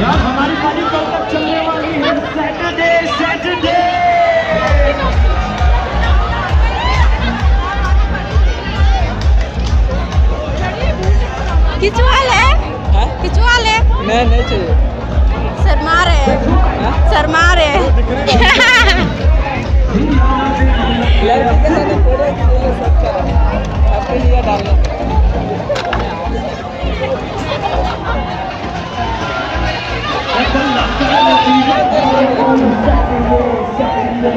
यार हमारी पार्टी कब तक चलने वाली है? सैटरडे सैटरडे खिंचवा ले, खिंचवा ले। नहीं चाहिए। शर्मा रहे, शर्मा रहे। लड़की के साथ फोटो ले सकता है, अपने लिए डालना।